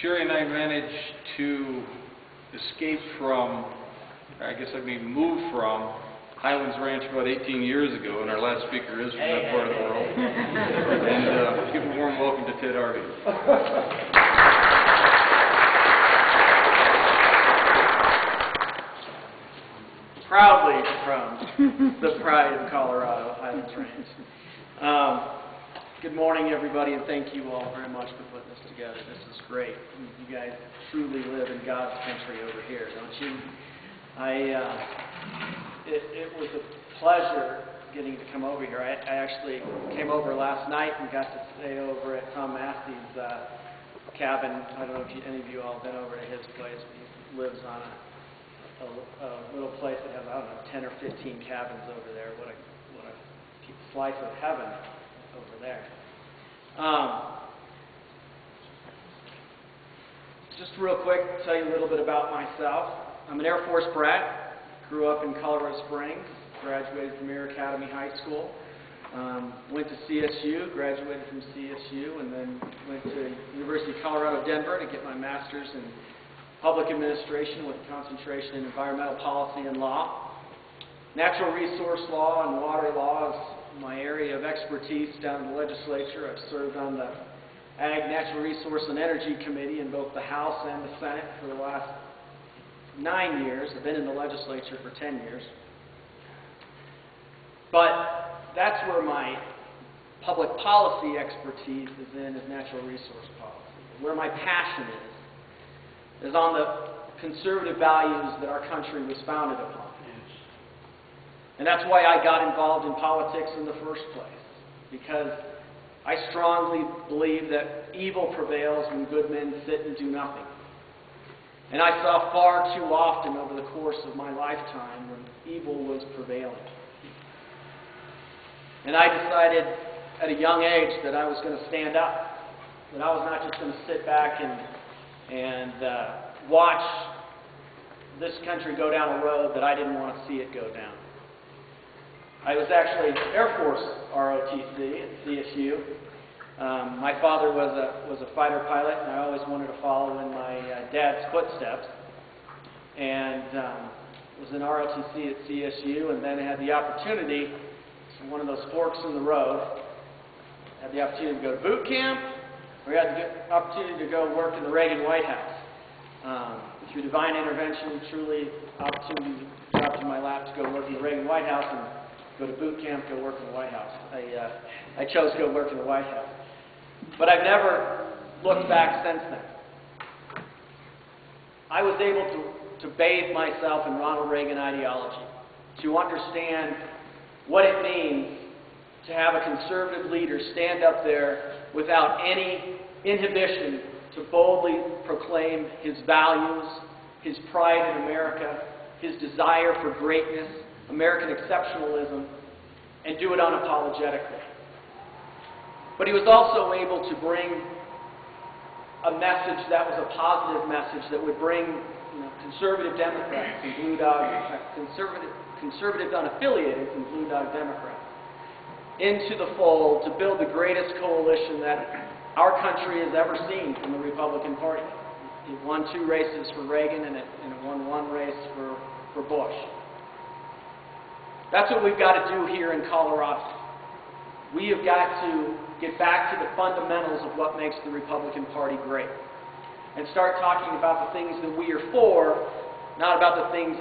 Sherry and I managed to escape from, move from Highlands Ranch about 18 years ago, and our last speaker is from that part of the world. And give a warm welcome to Ted Harvey. Proudly from the pride of Colorado, Highlands Ranch. Good morning, everybody, and thank you all very much for putting this together. This is great. You guys truly live in God's country over here, don't you? It was a pleasure getting to come over here. I actually came over last night and got to stay over at Tom Massey's cabin. I don't know if any of you all have been over to his place, but he lives on a little place that has, 10 or 15 cabins over there. What a slice of heaven over there. Just real quick, tell you a little bit about myself. I'm an Air Force brat. Grew up in Colorado Springs. Graduated from Air Academy High School. Went to CSU. Graduated from CSU, and then went to University of Colorado Denver to get my master's in public administration with a concentration in environmental policy and law. Natural resource law and water law is my area of expertise down in the legislature. I've served on the Ag, Natural Resource, and Energy Committee in both the House and the Senate for the last 9 years. I've been in the legislature for 10 years. But that's where my public policy expertise is natural resource policy. Where my passion is on the conservative values that our country was founded upon. And that's why I got involved in politics in the first place, because I strongly believe that evil prevails when good men sit and do nothing. And I saw far too often over the course of my lifetime when evil was prevailing. And I decided at a young age that I was going to stand up, that I was not just going to sit back and watch this country go down a road that I didn't want to see it go down. I was actually Air Force ROTC at CSU. My father was a fighter pilot, and I always wanted to follow in my dad's footsteps. And was in ROTC at CSU, and then had the opportunity, one of those forks in the road, had the opportunity to go to boot camp, or had the opportunity to go work in the Reagan White House. Through divine intervention, truly opportunity dropped in my lap to go work in the Reagan White House and go to boot camp, go work in the White House. I chose to go work in the White House. But I've never looked back since then. I was able to bathe myself in Ronald Reagan ideology, to understand what it means to have a conservative leader stand up there without any inhibition to boldly proclaim his values, his pride in America, his desire for greatness, American exceptionalism, and do it unapologetically. But he was also able to bring a message that was a positive message that would bring conservative Democrats and Blue Dog, conservative unaffiliated and Blue Dog Democrats into the fold to build the greatest coalition that our country has ever seen from the Republican Party. It won 2 races for Reagan, and it won 1 race for Bush. That's what we've got to do here in Colorado. We have got to get back to the fundamentals of what makes the Republican Party great and start talking about the things that we are for, not about the things